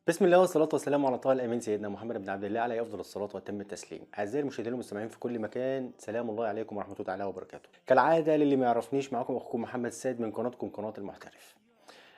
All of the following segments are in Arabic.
بسم الله والصلاة والسلام على طه الأمين سيدنا محمد بن عبد الله عليه أفضل الصلاة وأتم التسليم. أعزائي المشاهدين والمستمعين في كل مكان، سلام الله عليكم ورحمة الله تعالى وبركاته. كالعادة للي ما يعرفنيش، معاكم أخوكم محمد السيد من قناتكم قناة المحترف.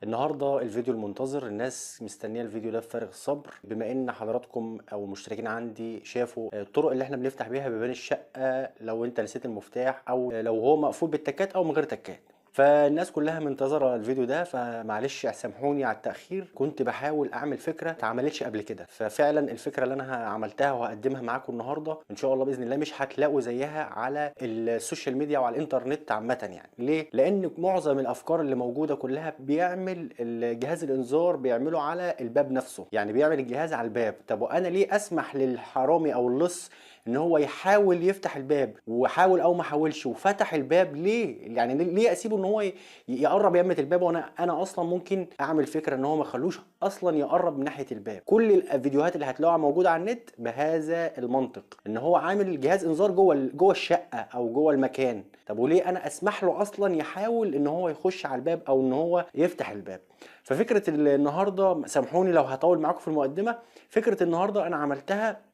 النهارده الفيديو المنتظر، الناس مستنيه الفيديو ده بفارغ الصبر، بما ان حضراتكم او المشتركين عندي شافوا الطرق اللي احنا بنفتح بيها بيبان الشقه لو انت نسيت المفتاح، او لو هو مقفول بالتكات او من غير تكات. فالناس كلها منتظره الفيديو ده، فمعلش سامحوني على التاخير. كنت بحاول اعمل فكره ما اتعملتش قبل كده، ففعلا الفكره اللي انا عملتها وهقدمها معاكم النهارده ان شاء الله باذن الله مش هتلاقوا زيها على السوشيال ميديا وعلى الانترنت عامه. يعني ليه؟ لان معظم الافكار اللي موجوده كلها بيعمل الجهاز الانذار بيعمله على الباب نفسه، يعني بيعمل الجهاز على الباب. طب وانا ليه اسمح للحرامي او اللص ان هو يحاول يفتح الباب، وحاول او ما حاولش وفتح الباب؟ ليه؟ يعني ليه اسيبه ان هو يقرب يمة الباب، وانا اصلا ممكن اعمل فكره ان هو ما خلوش اصلا يقرب من ناحيه الباب. كل الفيديوهات اللي هتلاقوها موجوده على النت بهذا المنطق، ان هو عامل جهاز انذار جوه الشقه او جوه المكان. طب وليه انا اسمح له اصلا يحاول ان هو يخش على الباب او ان هو يفتح الباب؟ ففكره النهارده، سامحوني لو هطول معاكم في المقدمه، فكره النهارده انا عملتها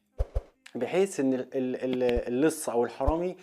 بحيث ان اللص او الحرامي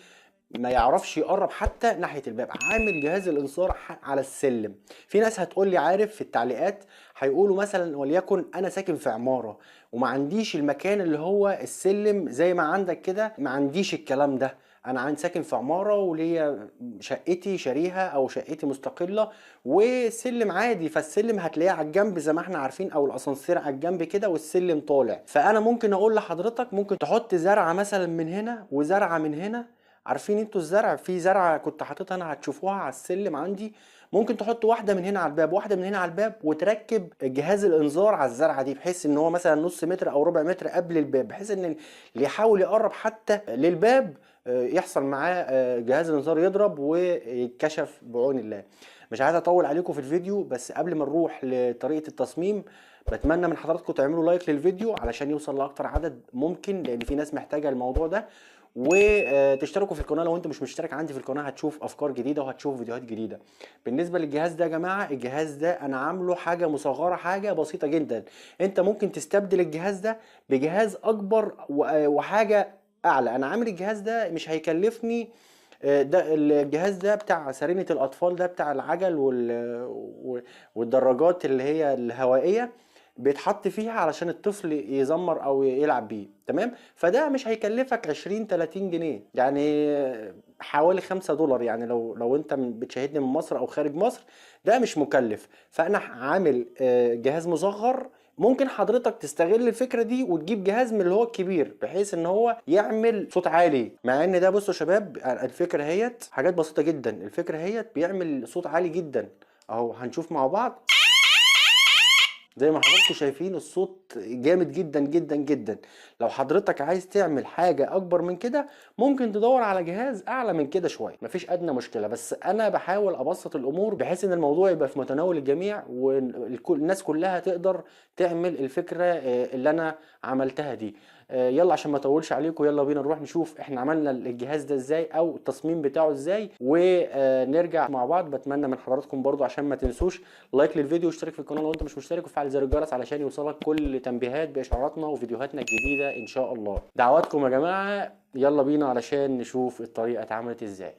ما يعرفش يقرب حتى ناحيه الباب. عامل جهاز الانذار على السلم. في ناس هتقول لي، عارف، في التعليقات هيقولوا مثلا وليكن انا ساكن في عماره وما عنديش المكان اللي هو السلم زي ما عندك كده، ما عنديش الكلام ده. انا عندي ساكن في عماره وليا شقتي شاريها او شقتي مستقله وسلم عادي، فالسلم هتلاقيه على الجنب زي ما احنا عارفين، او الاسانسير على الجنب كده والسلم طالع. فانا ممكن اقول لحضرتك ممكن تحط زرعه مثلا من هنا وزرعه من هنا. عارفين انتوا الزرع؟ في زرعه كنت حاططها انا، هتشوفوها على السلم عندي. ممكن تحط واحده من هنا على الباب، واحده من هنا على الباب، وتركب جهاز الانذار على الزرعه دي، بحيث ان هو مثلا نص متر او ربع متر قبل الباب، بحيث ان اللي يحاول يقرب حتى للباب يحصل معاه جهاز الانذار يضرب ويتكشف بعون الله. مش عايز اطول عليكم في الفيديو، بس قبل ما نروح لطريقه التصميم بتمنى من حضراتكم تعملوا لايك للفيديو علشان يوصل لاكتر عدد ممكن، لان في ناس محتاجه الموضوع ده. وتشتركوا في القناه لو انت مش مشترك عندي في القناه، هتشوف افكار جديده وهتشوف فيديوهات جديده. بالنسبه للجهاز ده يا جماعه، الجهاز ده انا عامله حاجه مصغره، حاجه بسيطه جدا. انت ممكن تستبدل الجهاز ده بجهاز اكبر وحاجه اعلى. انا عامل الجهاز ده مش هيكلفني ده الجهاز ده بتاع سرينة الأطفال، ده بتاع العجل والدراجات اللي هي الهوائية، بيتحط فيها علشان الطفل يزمر أو يلعب بيه. تمام؟ فده مش هيكلفك 20-30 جنيه، يعني حوالي $5. يعني لو انت بتشاهدني من مصر أو خارج مصر، ده مش مكلف. فأنا عامل جهاز مصغر. ممكن حضرتك تستغل الفكره دي وتجيب جهاز من اللي هو الكبير، بحيث ان هو يعمل صوت عالي. مع ان ده، بصوا يا شباب، الفكره هيت حاجات بسيطه جدا، الفكره هيت بيعمل صوت عالي جدا اهو. هنشوف مع بعض. زي ما حضراتكم شايفين الصوت جامد جدا جدا جدا. لو حضرتك عايز تعمل حاجة اكبر من كده ممكن تدور على جهاز اعلى من كده شوية، مفيش ادنى مشكلة. بس انا بحاول ابسط الامور بحيث ان الموضوع يبقى في متناول الجميع، والناس كلها تقدر تعمل الفكرة اللي انا عملتها دي. يلا عشان ما اطولش عليكم، يلا بينا نروح نشوف احنا عملنا الجهاز ده ازاي او التصميم بتاعه ازاي، ونرجع مع بعض. بتمنى من حضراتكم برضو عشان ما تنسوش لايك للفيديو واشترك في القناه لو انت مش مشترك، وفعل زر الجرس علشان يوصلك كل تنبيهات باشعاراتنا وفيديوهاتنا الجديده ان شاء الله. دعواتكم يا جماعه، يلا بينا علشان نشوف الطريقه اتعملت ازاي.